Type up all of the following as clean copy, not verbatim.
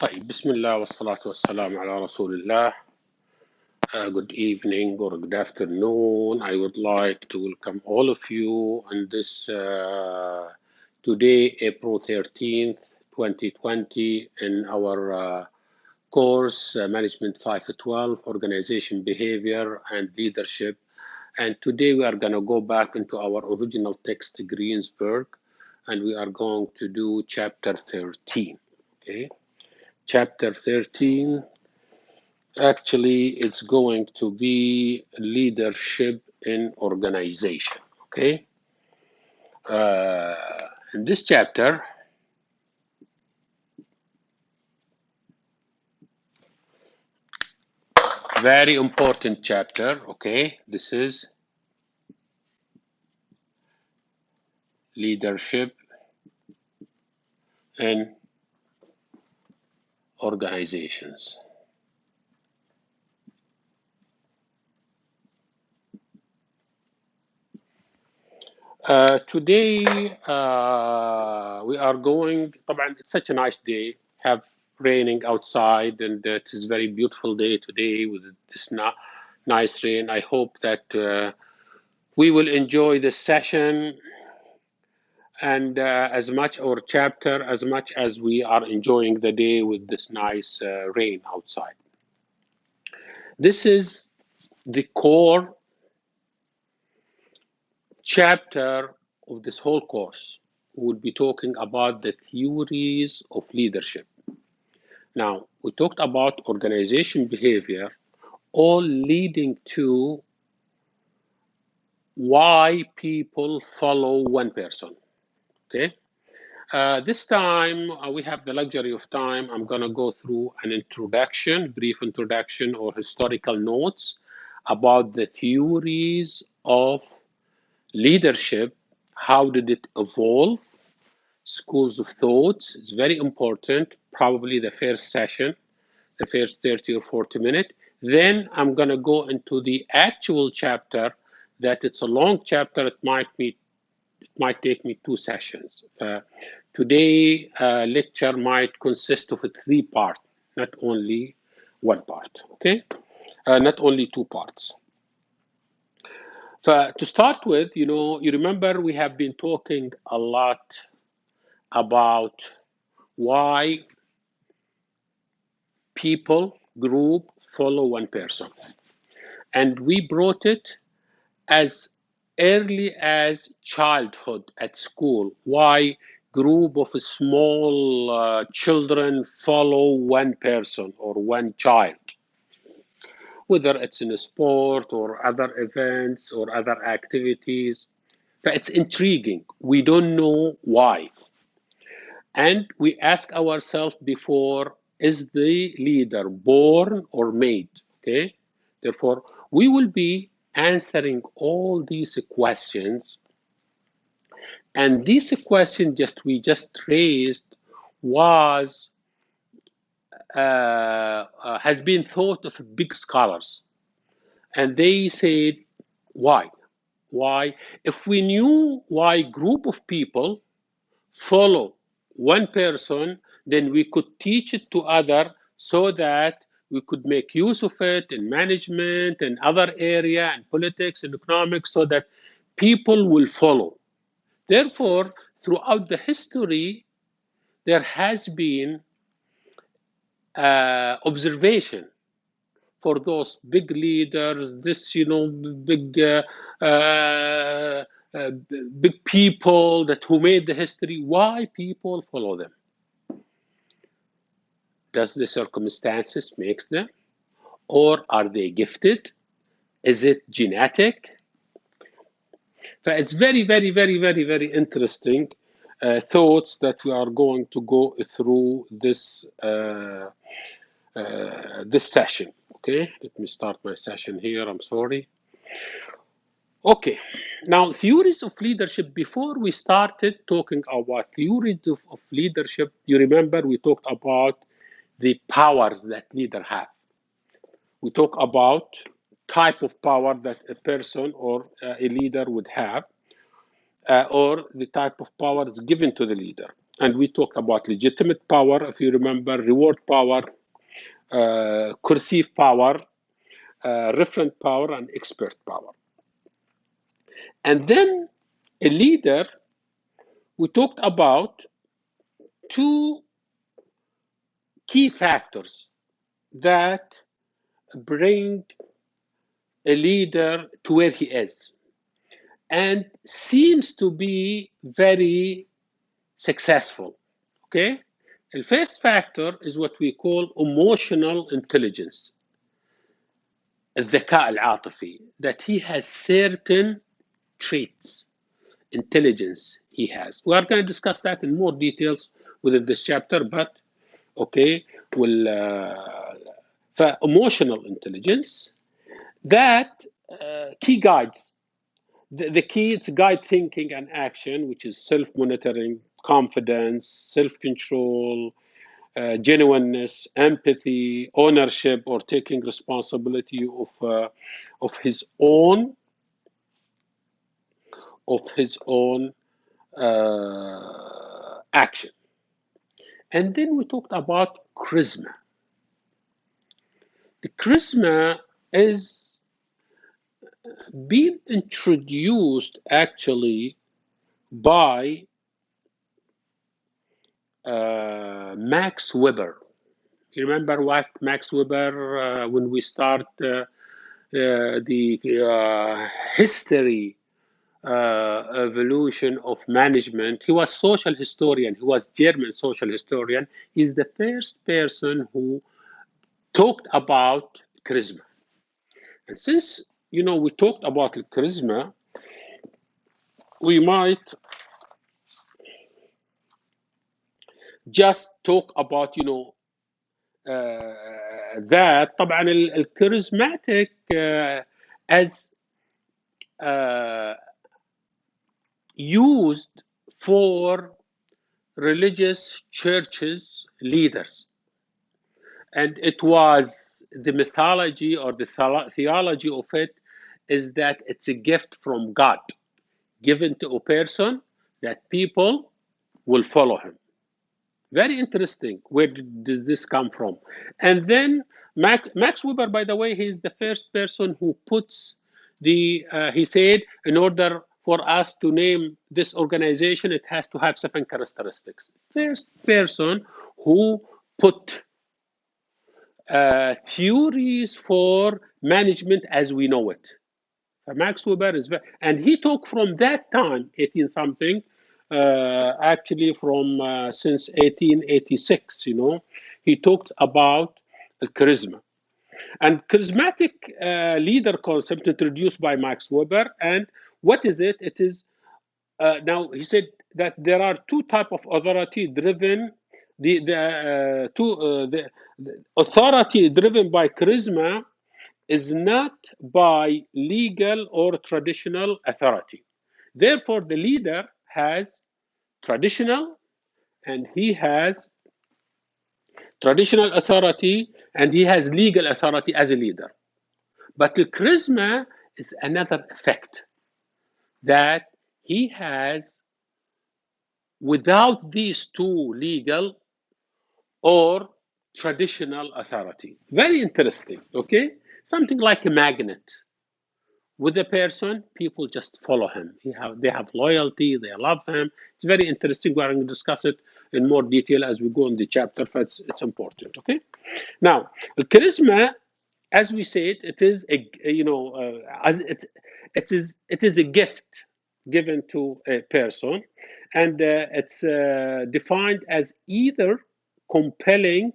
طيب بسم الله والصلاة والسلام على رسول الله. Good evening or good afternoon. I would like to welcome all of you on this today, April 13th, 2020, in our course Management 512, Organization, Behavior, and Leadership. And today we are going to go back into our original text, Greensburg, and we are going to do chapter 13. Okay. Chapter 13, actually, it's going to be leadership in organization, okay? In this chapter, very important chapter, okay? This is leadership in organizations. Today, we are going, it's such a nice day, have raining outside, and it is a very beautiful day today with this nice rain. I hope that we will enjoy this session and as much our chapter as much as we are enjoying the day with this nice rain outside. This is the core chapter of this whole course. We will be talking about the theories of leadership. Now, we talked about organization behavior, all leading to why people follow one person, okay? This time, we have the luxury of time. I'm going to go through an introduction, brief introduction or historical notes about the theories of leadership. How did it evolve? Schools of thought. It's very important, probably the first session, the first 30 or 40 minutes. Then I'm going to go into the actual chapter, that it's a long chapter. It might take me 2 sessions. Today lecture might consist of a 3 part, not only 1 part, okay? Not only 2 parts. So to start with, you remember we have been talking a lot about why group follow one person. And we brought it as early as childhood at school, why group of small children follow one person or one child, whether it's in a sport or other events or other activities. So it's intriguing. We don't know why. And we ask ourselves before, is the leader born or made? Okay. Therefore, we will be answering all these questions. And this question we just raised was has been thought of big scholars, and they said, why? Why? If we knew why group of people follow one person, then we could teach it to other so that we could make use of it in management and other area and politics and economics, so that people will follow. Therefore, throughout the history, there has been observation for those big leaders, big people who made the history, why people follow them. Does the circumstances makes them, or are they gifted? Is it genetic? So it's very, very, very, very, very interesting thoughts that we are going to go through this this session. Okay, let me start my session here. I'm sorry. Okay, now theories of leadership. Before we started talking about theories of leadership, you remember we talked about the powers that leader have. We talk about type of power that a person or a leader would have, or the type of power that's given to the leader. and we talked about legitimate power, if you remember, reward power, coercive power, referent power, and expert power. And then a leader, we talked about two key factors that bring a leader to where he is and seems to be very successful. Okay? The first factor is what we call emotional intelligence, الذكاء العاطفي, that he has certain traits, intelligence he has. We are going to discuss that in more details within this chapter, but okay, for emotional intelligence, that key guides. The key, it's guide thinking and action, which is self-monitoring, confidence, self-control, genuineness, empathy, ownership, or taking responsibility of his own action. And then we talked about charisma. The charisma is being introduced actually by Max Weber. You remember what Max Weber, when we start the history evolution of management, he was social historian. He was German social historian. He's the first person who talked about charisma. And since we talked about charisma, we might just talk about that. طبعا الcharismatic as used for religious churches leaders, and it was the mythology or the theology of it is that it's a gift from God given to a person that people will follow him. Very interesting. Where does this come from? And then Max Weber, by the way, he's the first person who puts he said, in order for us to name this organization, it has to have 7 characteristics. First person who put theories for management as we know it. Max Weber is and he took from that time, 18 something, actually from since 1886, he talked about the charisma and charismatic leader concept introduced by Max Weber. And what is it? It is now he said that there are 2 types of authority driven. The authority driven by charisma is not by legal or traditional authority. Therefore, the leader has traditional and he has traditional authority and he has legal authority as a leader. But the charisma is another effect that he has without these 2 legal or traditional authority. Very interesting, okay? Something like a magnet. With a person, people just follow him. They have loyalty, they love him. It's very interesting. We're going to discuss it in more detail as we go in the chapter, but it's important, okay? Now, charisma, as we said, it is it is a gift given to a person, and it's defined as either compelling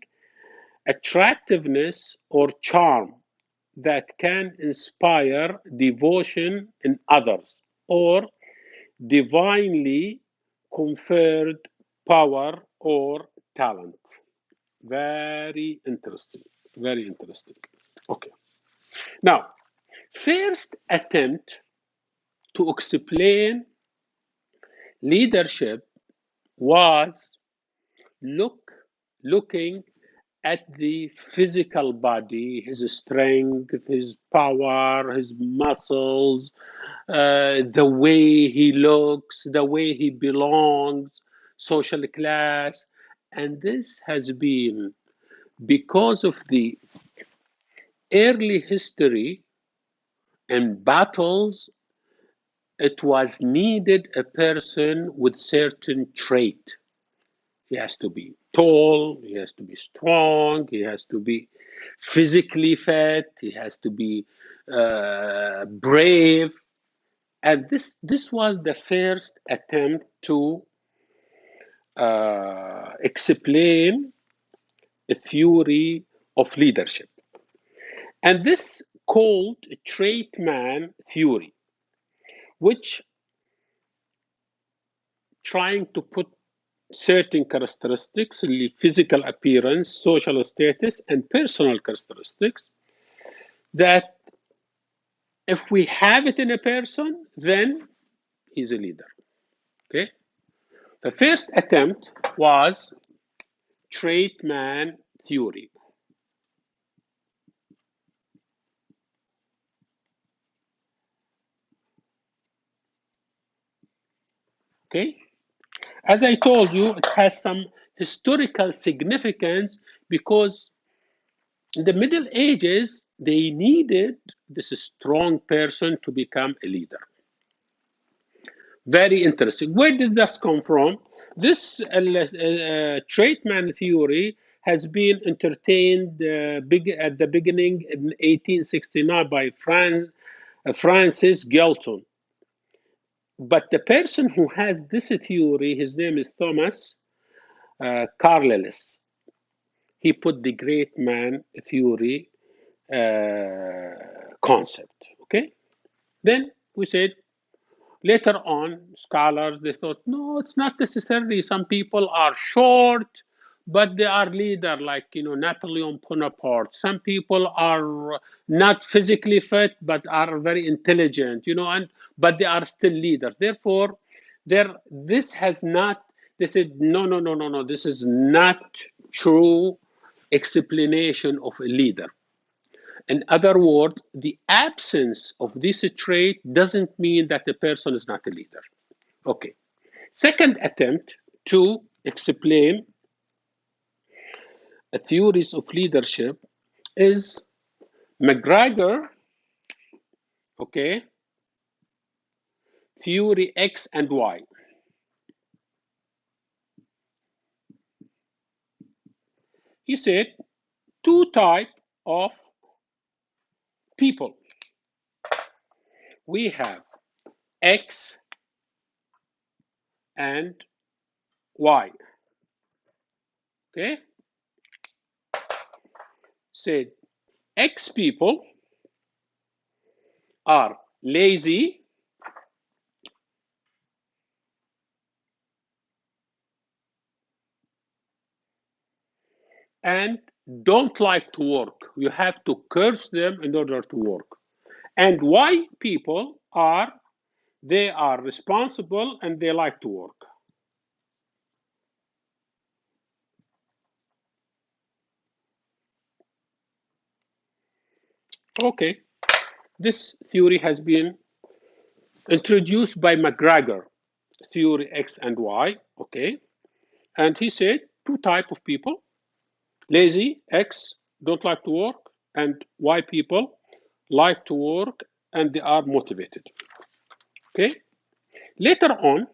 attractiveness or charm that can inspire devotion in others, or divinely conferred power or talent. Very interesting. Very interesting. Okay. Now, first attempt to explain leadership was looking at the physical body, his strength, his power, his muscles, the way he looks, the way he belongs. social class. And this has been because of the early history and battles. It was needed a person with certain trait. He has to be tall, he has to be strong, he has to be physically fit, he has to be brave. And this was the first attempt to explain a theory of leadership. And this called trait man theory, which trying to put certain characteristics, physical appearance, social status, and personal characteristics that if we have it in a person, then he's a leader. Okay. The first attempt was trait man theory. Okay. As I told you, it has some historical significance because in the Middle Ages, they needed this strong person to become a leader. Very interesting. Where did this come from? This trait man theory has been entertained at the beginning in 1869 by Francis Galton. But the person who has this theory, his name is Thomas Carlyle. He put the great man theory concept. Okay. Then we said, later on, scholars, they thought, no, it's not necessarily. Some people are short, but they are leader, like, Napoleon Bonaparte. Some people are not physically fit, but are very intelligent, but they are still leaders. Therefore, this has not, they said, no, no, no, no, no, this is not true explanation of a leader. In other words, the absence of this trait doesn't mean that the person is not a leader. Okay. Second attempt to explain theories of leadership is McGregor, okay, theory X and Y. He said two types of people. We have X and Y. Okay? Said X people are lazy, and don't like to work. You have to curse them in order to work. And Y people they are responsible and they like to work. Okay, this theory has been introduced by McGregor, theory X and Y. Okay, and he said two type of people: lazy X don't like to work, and Y people like to work and they are motivated. Okay, later on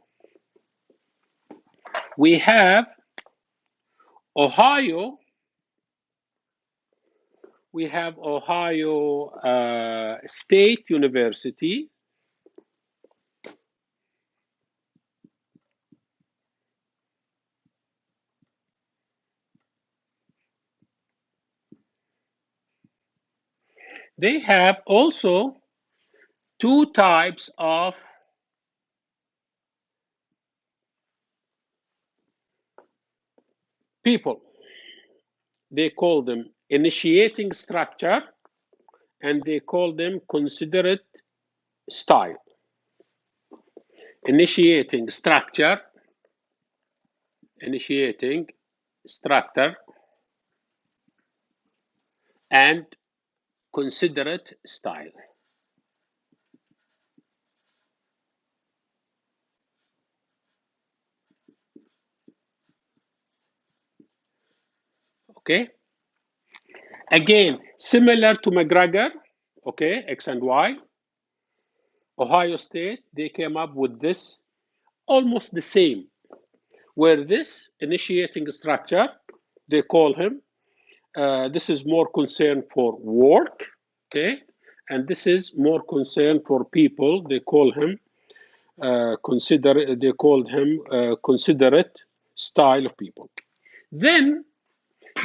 we have Ohio. We have Ohio State University. They have also two types of people. They call them initiating structure and they call them considerate style. Initiating structure, and considerate style. okay? Again, similar to McGregor, okay, X and Y. Ohio State, they came up with this, almost the same, where this initiating structure, they call him, this is more concerned for work, okay? And this is more concerned for people, they call him, considerate style of people. Then,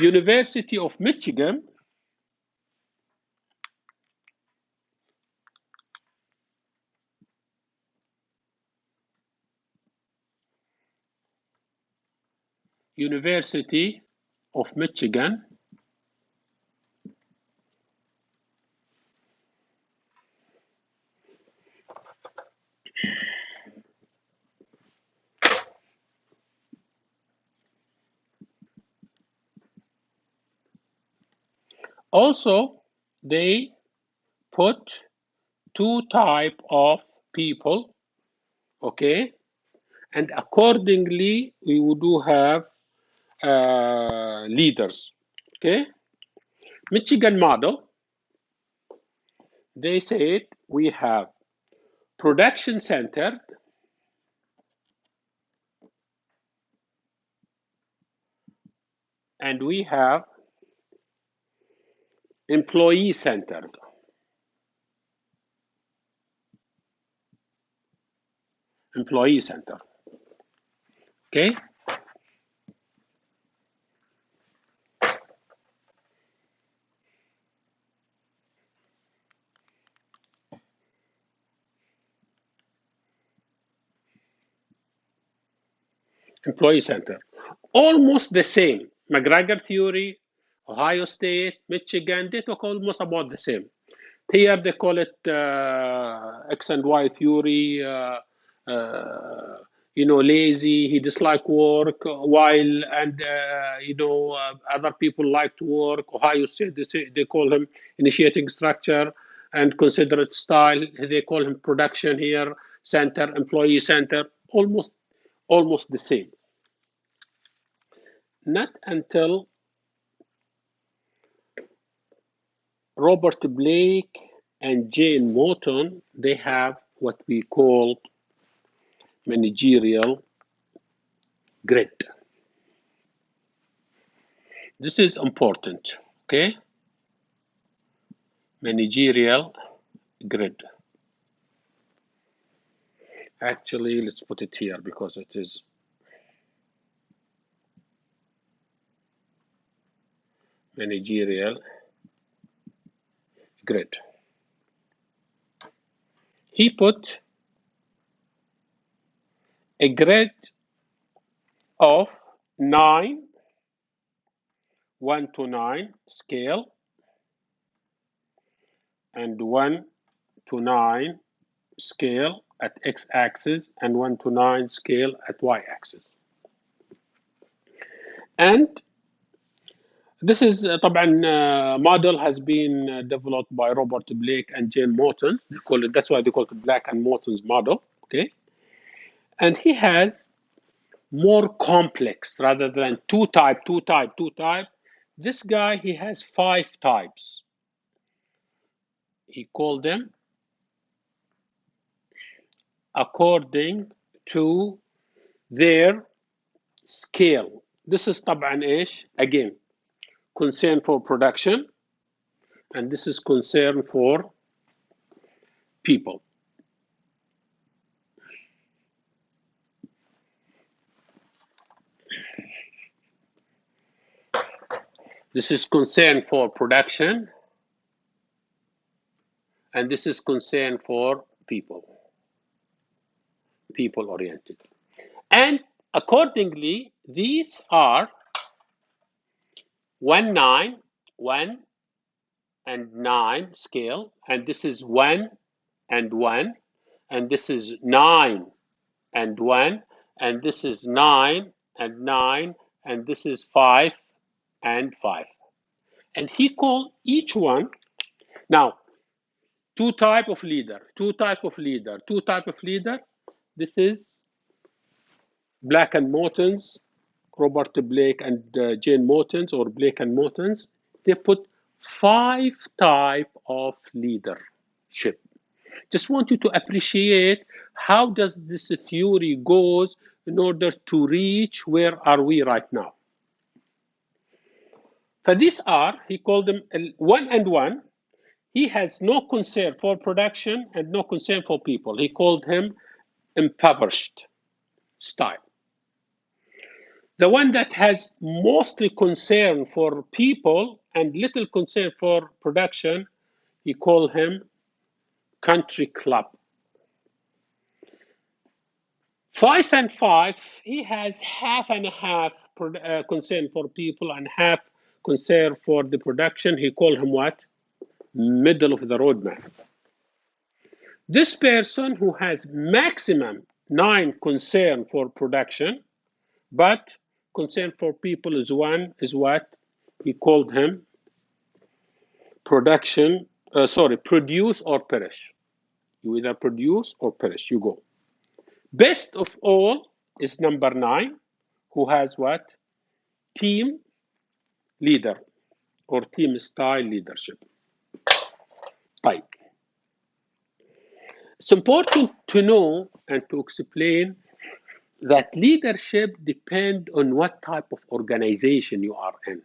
University of Michigan, University of Michigan, also they put two type of people, okay? And accordingly, we do have leaders, okay? Michigan model, they said we have production centered, and we have employee centered. Employee center, okay? Employee center. Almost the same. McGregor theory, Ohio State, Michigan, they talk almost about the same. Here they call it X and Y theory, lazy, he dislike work, while, and, other people like to work. Ohio State, they call him initiating structure and considerate style. They call him production here, center, employee center, almost the same. Not until Robert Blake and Jane Morton, they have what we call managerial grid. This is important, okay? Managerial grid. Actually, let's put it here because it is managerial grid. He put a grid of 9, 1 to 9 scale, and 1 to 9 scale at x-axis, and 1 to 9 scale at y-axis. And this is طبعا model has been developed by Robert Blake and Jane Morton. They call it, that's why they call it Blake and Morton's model, okay? And he has more complex rather than two type. This guy, he has 5 types. He called them according to their scale. This is طبعا ايش؟ Again, concern for production, and this is concern for people. This is concern for production, and this is concern for people, people-oriented. And accordingly, these are 1, 9, 1 and 9 scale, and this is 1 and 1, and this is 9 and 1, and this is 9 and 9, and this is 5 and 5. And he called each one, now, two type of leader. This is Black and Morton's Robert Blake and Jane Mortons, or Blake and Mortons, they put 5 types of leadership. Just want you to appreciate how does this theory goes in order to reach where are we right now. For these are, he called them 1 and 1. He has no concern for production and no concern for people. He called him impoverished style. The one that has mostly concern for people and little concern for production, he called him country club. 5 and 5, he has half and half concern for people and half concern for the production. He called him what? Middle of the road man. This person who has maximum 9 concern for production, but concern for people is 1, is what? He called him production, produce or perish. You either produce or perish, you go. Best of all is number 9, who has what? Team leader or team style leadership. Type. It's important to know and to explain that leadership depends on what type of organization you are in.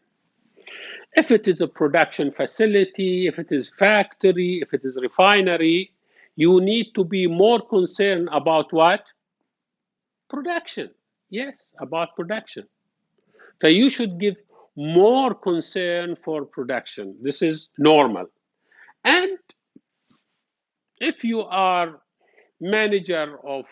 If it is a production facility, if it is factory, if it is refinery, you need to be more concerned about what? Production. Yes, about production. So you should give more concern for production. This is normal. And if you are manager of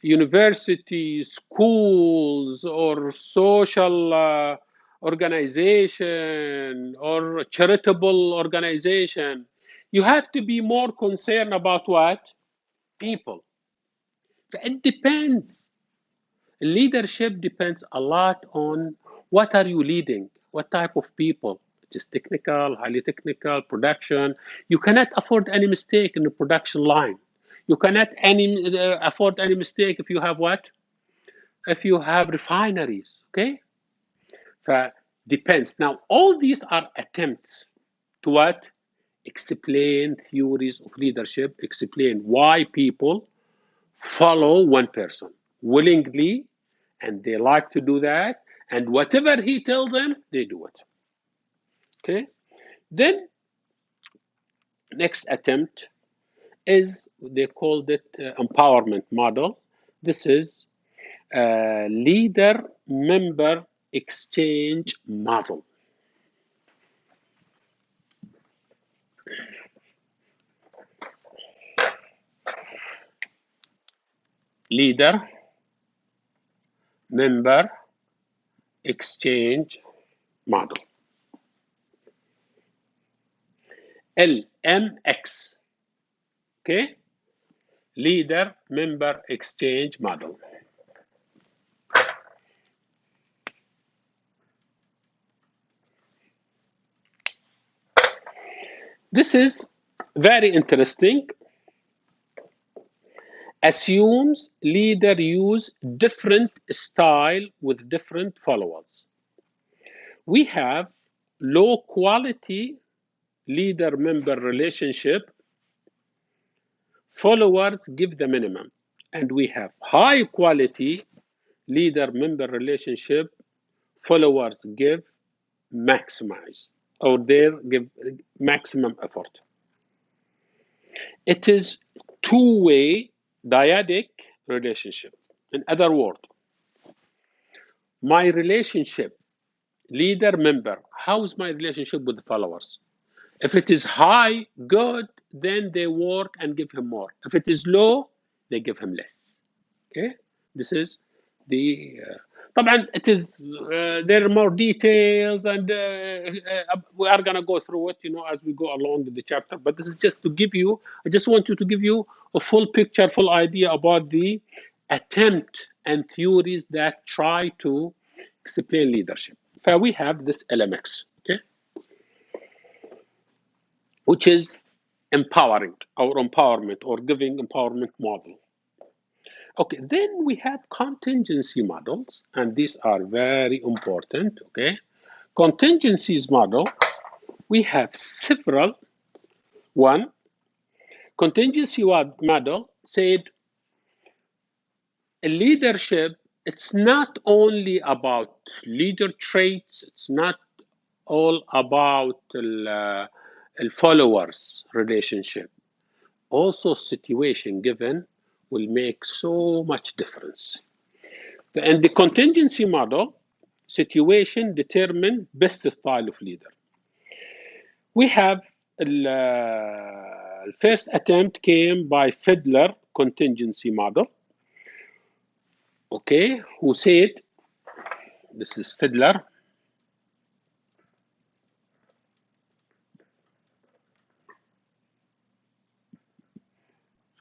universities, schools, or social organization, or charitable organization, you have to be more concerned about what? People. It depends. Leadership depends a lot on what are you leading, what type of people. It is technical, highly technical, production. You cannot afford any mistake in the production line. You cannot afford any mistake if you have what? If you have refineries, okay? So depends. Now, all these are attempts to what? Explain theories of leadership, explain why people follow one person willingly, and they like to do that, and whatever he tells them, they do it. Okay? Then, next attempt is, they called it empowerment model. This is leader-member exchange model. Leader-member exchange model. LMX. Okay? Leader-member exchange model. This is very interesting. Assumes leader use different style with different followers. We have low quality leader-member relationship. Followers give the minimum. And we have high quality leader-member relationship. Followers give maximize, or they give maximum effort. It is two-way dyadic relationship. In other words, my relationship, leader-member, how is my relationship with the followers? If it is high, good, then they work and give him more. If it is low, they give him less. Okay, this is the. طبعا it is there are more details, and we are gonna go through it, as we go along in the chapter. But this is just to give you. I just want you to give you a full picture, full idea about the attempt and theories that try to explain leadership. So we have this LMX, okay, which is empowering or empowerment or giving empowerment model. Okay, then we have contingency models, and these are very important. Okay, contingencies model, we have several. One, contingency model said leadership, it's not only about leader traits, it's not all about the followers relationship. Also situation given will make so much difference. And the contingency model, situation determine best style of leader. We have the first attempt came by Fiedler contingency model. Okay, who said, this is Fiedler,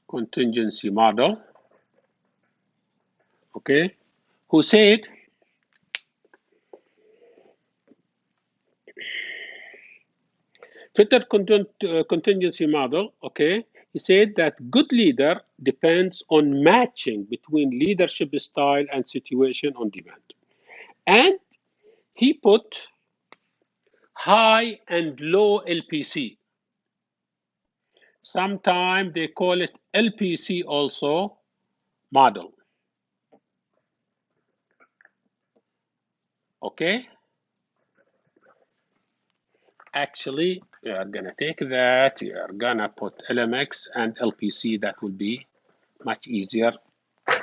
contingency model, okay, who said Fiedler contingency model, okay, he said that good leader depends on matching between leadership style and situation on demand. And he put high and low LPC. Sometimes they call it LPC also model. Okay? Actually, you are gonna take that, you are gonna put LMX and LPC, that will be much easier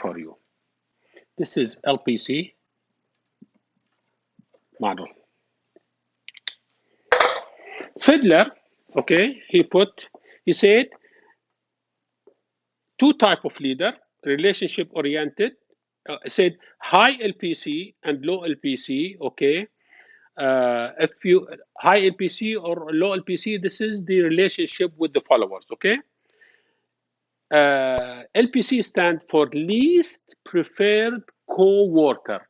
for you. This is LPC model. Fiedler, okay, he said two type of leader, relationship oriented, said high LPC and low LPC, okay. If you high LPC or low LPC, this is the relationship with the followers, okay. LPC stand for least preferred co-worker.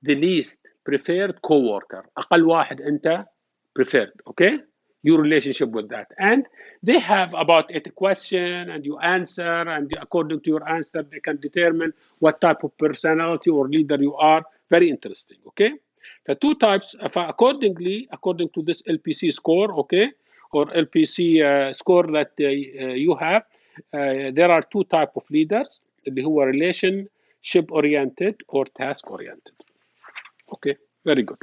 The least preferred co-worker. أقل واحد أنت preferred, okay? Your relationship with that. And they have about 8 questions and you answer, and according to your answer, they can determine what type of personality or leader you are. Very interesting, okay? The two types, according to this LPC score, okay, or LPC score that you have, there are two types of leaders who are relationship oriented or task oriented. Okay, very good.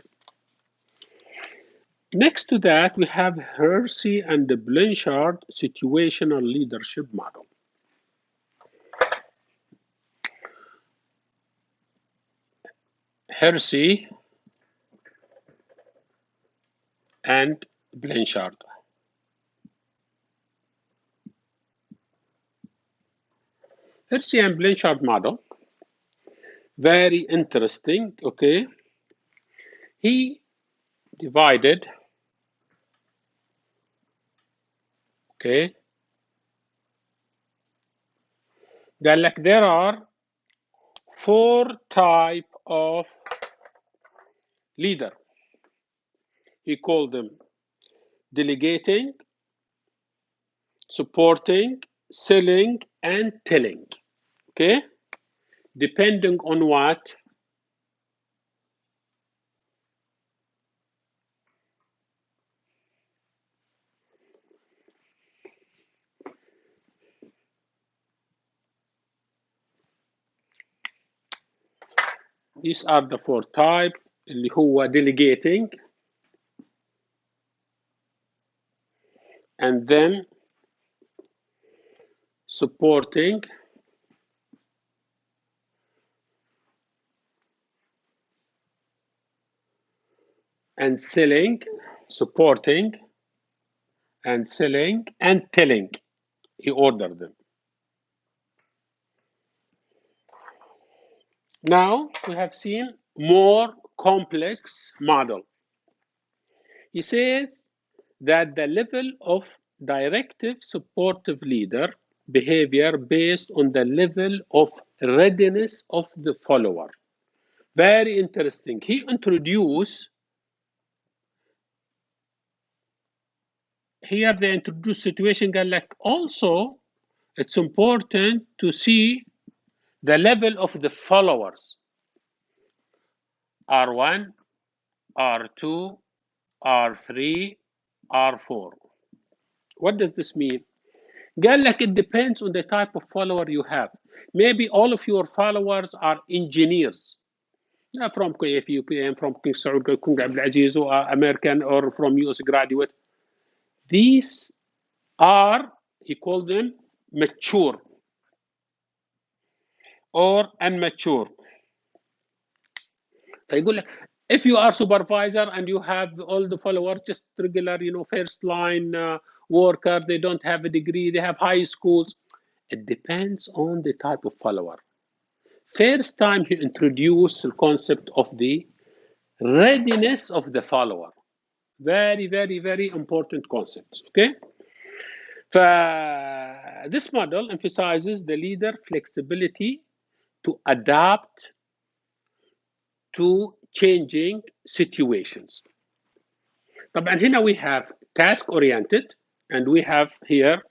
Next to that, we have Hersey and the Blanchard situational leadership model. Hersey and Blanchard. Hersey and Blanchard model, very interesting, okay. He divided, okay, that like there are 4 types of leader. He called them delegating, supporting, selling, and telling, okay, depending on what? These are the 4 types اللي هو delegating, and then supporting, and selling, supporting, and selling, and telling. He ordered them. Now we have seen more complex model. He says that the level of directive supportive leader behavior based on the level of readiness of the follower. Very interesting. He introduced, here they introduce situation قال لك also it's important to see the level of the followers, R1, R2, R3, R4. What does this mean? قال لك it depends on the type of follower you have. Maybe all of your followers are engineers. From KFUPM, from King Saud, King Abdulaziz, or American, or from US graduate. These are, he called them mature or immature. فيقول لك if you are supervisor and you have all the followers, just regular, first line worker, they don't have a degree, they have high schools. It depends on the type of follower. First time he introduced the concept of the readiness of the follower. Very, very, very important concept. Okay. This model emphasizes the leader flexibility to adapt to changing situations. طبعا هنا we have task oriented and we have here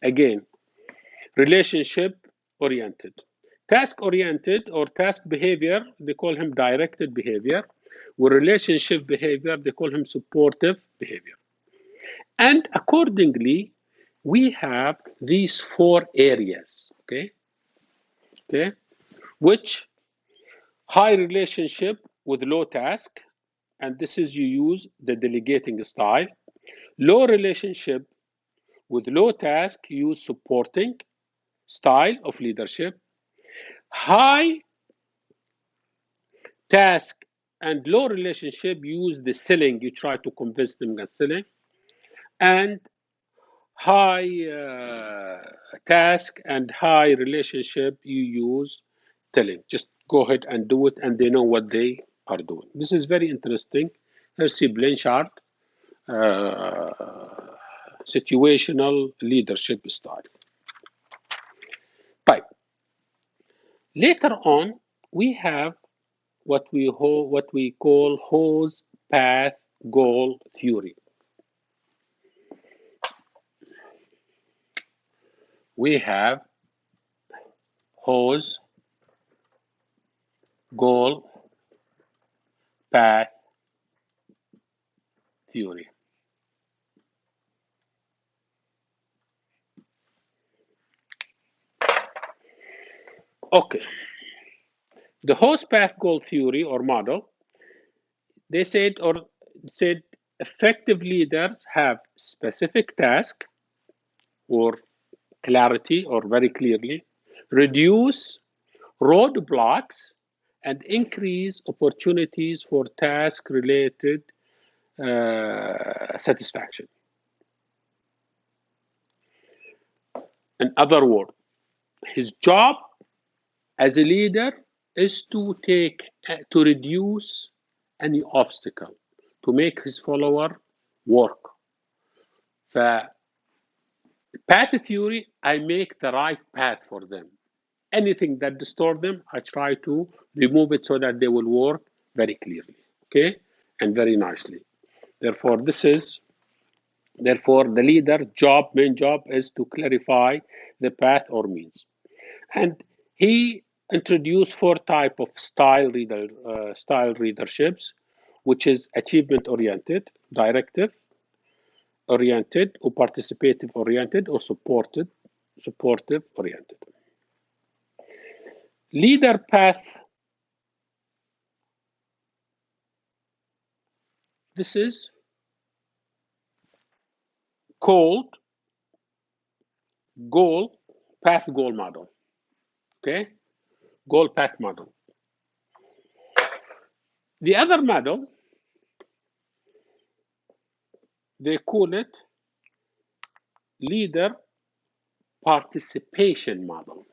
again relationship oriented. Task oriented or task behavior, they call him directed behavior. With relationship behavior, they call him supportive behavior. And accordingly, we have these 4 areas, okay, which high relationship with low task, and this is you use the delegating style. Low relationship with low task, use supporting style of leadership. High task and low relationship, use the selling, you try to convince them against selling. And high task and high relationship, you use telling. Just go ahead and do it, and they know what they are doing. This is very interesting. Hersey Blanchard, situational leadership style. Right. Later on, we have what we call hose path goal theory. We have hose goal path theory. Okay. The hose path goal theory or model, they said effective leaders have specific task or clarity or very clearly, reduce roadblocks, and increase opportunities for task related satisfaction. In other words, his job as a leader is to reduce any obstacle, to make his follower work. Path theory, I make the right path for them. Anything that disturbs them, I try to remove it so that they will work very clearly, okay, and very nicely. Therefore, the leader main job is to clarify the path or means. And he introduced 4 types of style leaderships, which is achievement oriented, directive oriented, or participative oriented, or supportive oriented. Leader path, this is called path goal model. Okay, goal path model. The other model, they call it leader participation model.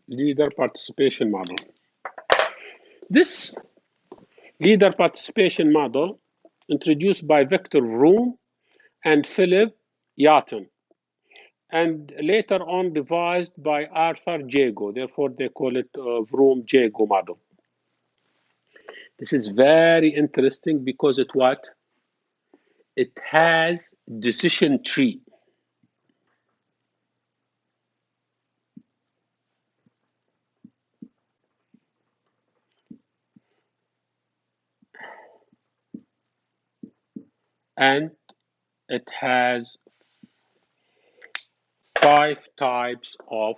Leader participation model. This Leader participation model introduced by Victor Vroom and Philip Yaton, and later on revised by Arthur Jago. Therefore, they call it Vroom-Jago model. This is very interesting because it what? It has decision tree. And it has 5 types of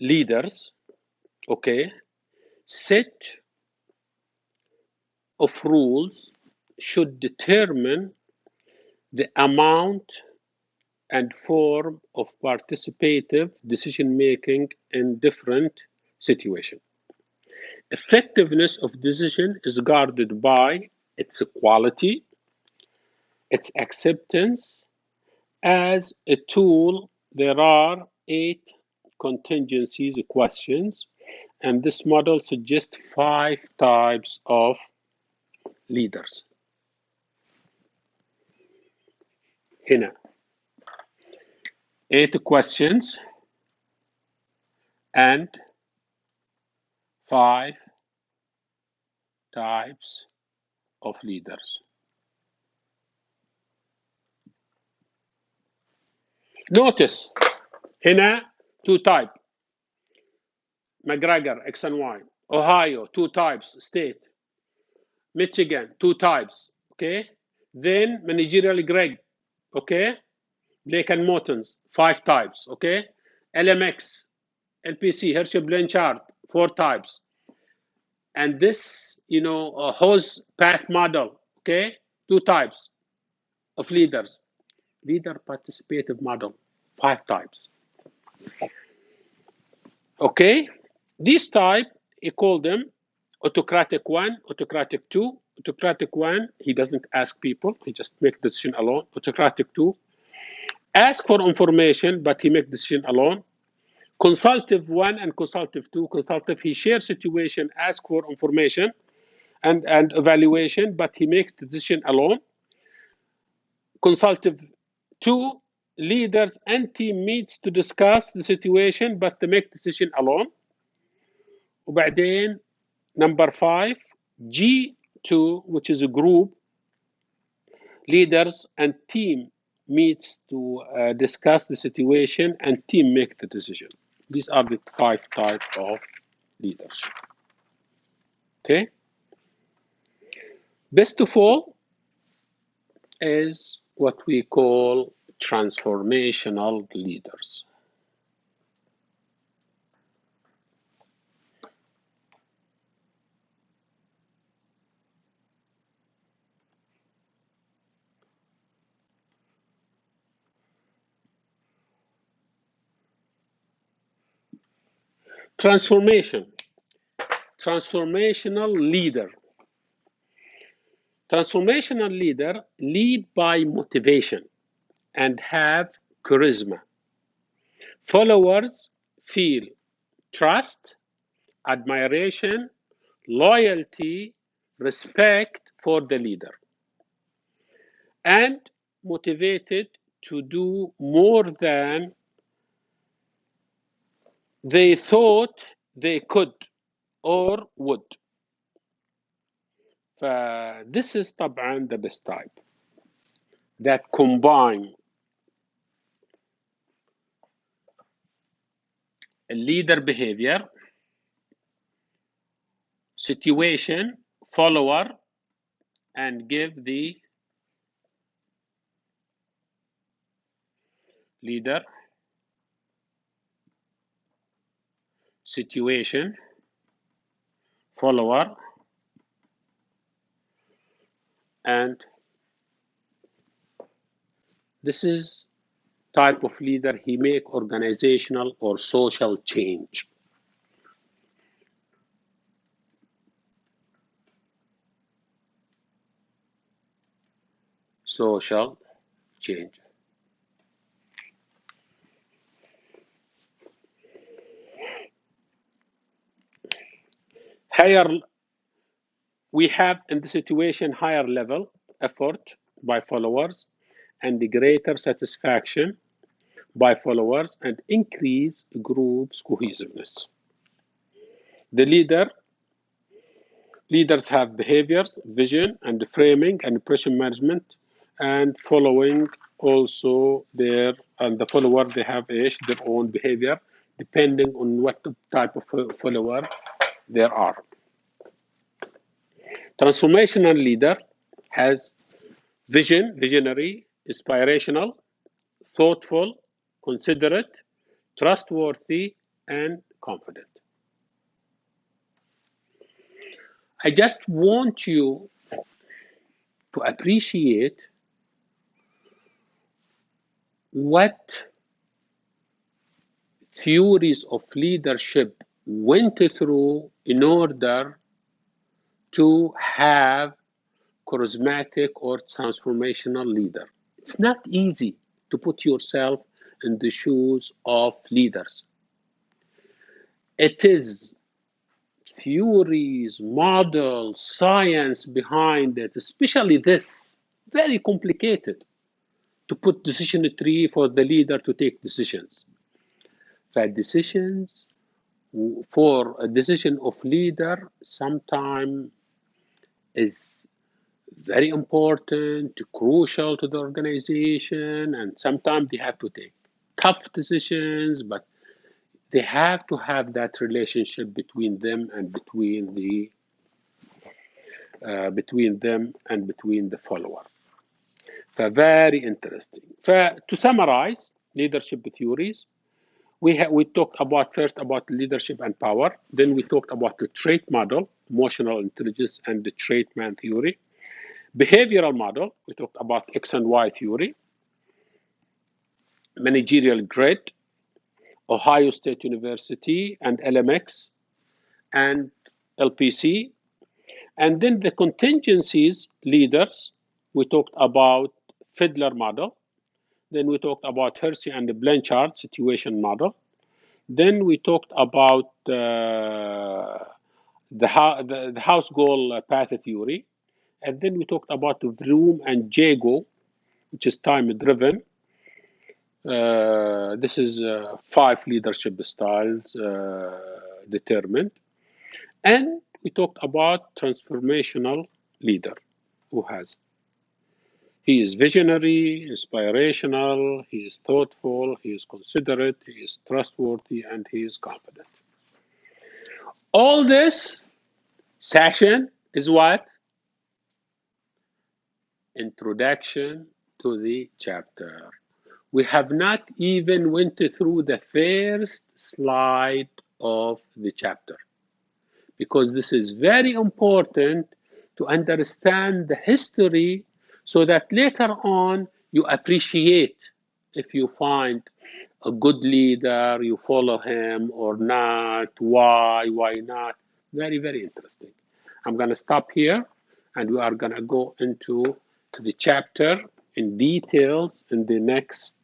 leaders, okay? Set of rules should determine the amount and form of participative decision making in different situations. Effectiveness of decision is guarded by its quality, its acceptance. As a tool, there are 8 contingencies questions, and this model suggests 5 types of leaders. هنا 8 questions and 5 types of leaders. Notice هنا 2 types. McGregor, X and Y. Ohio, 2 types, state. Michigan, 2 types, okay? Then managerial Greg, okay? Blake and Mortons, 5 types, okay? LMX, LPC, Herschel Blanchard, 4 types. And this, hose path model, okay? 2 types of leaders. Leader participative model, 5 types. Okay? This type, he called them autocratic 1, autocratic 2. Autocratic 1, he doesn't ask people, he just makes decision alone. Autocratic 2, ask for information, but he makes decision alone. Consultative 1 and consultative 2. Consultative, he shares situation, ask for information and evaluation, but he makes decision alone. Consultative 2, leaders and team meets to discuss the situation, but they make decision alone. وبعدين number 5, G2, which is a group, leaders and team meets to discuss the situation and team make the decision. These are the 5 types of leaders. Okay? Best of all is what we call transformational leaders. Transformational leader. Transformational leader lead by motivation and have charisma. Followers feel trust, admiration, loyalty, respect for the leader, and motivated to do more than they thought they could or would. This is طبعا the best type that combine leader behavior, situation, follower, and give the leader, situation, follower, and this is type of leader, he make organizational or social change. Social change. We have in the situation higher level effort by followers and the greater satisfaction by followers and increase groups cohesiveness. The leaders have behaviors, vision, and framing and impression management, and following also the follower they have their own behavior depending on what type of follower there are. Transformational leader has visionary, inspirational, thoughtful, considerate, trustworthy, and confident. I just want you to appreciate what theories of leadership went through in order to have charismatic or transformational leader. It's not easy to put yourself in the shoes of leaders. It is theories, models, science behind it, especially this, very complicated to put decision tree for the leader to take decisions. Decisions for a decision of leader sometimes is very important, crucial to the organization, and sometimes they have to take tough decisions, but they have to have that relationship between them and between the follower. Very interesting. To summarize leadership theories, we talked about first about leadership and power. Then we talked about the trait model, emotional intelligence, and the trait man theory. Behavioral model, we talked about X and Y theory. Managerial grid, Ohio State University, and LMX, and LPC. And then the contingencies leaders, we talked about Fiedler model. Then we talked about Hersey and the Blanchard situation model. Then we talked about the house goal path theory. And then we talked about Vroom and Jago, which is time driven. This is 5 leadership styles determined. And we talked about transformational leader who has. He is visionary, inspirational, he is thoughtful, he is considerate, he is trustworthy, and he is confident. All this session is what? Introduction to the chapter. We have not even went through the first slide of the chapter because this is very important to understand the history so that later on you appreciate if you find a good leader, you follow him or not, why not. Very, very interesting. I'm going to stop here and we are going to go into the chapter in details in the next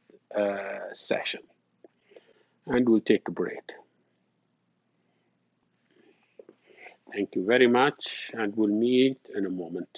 session. And we'll take a break. Thank you very much, and we'll meet in a moment.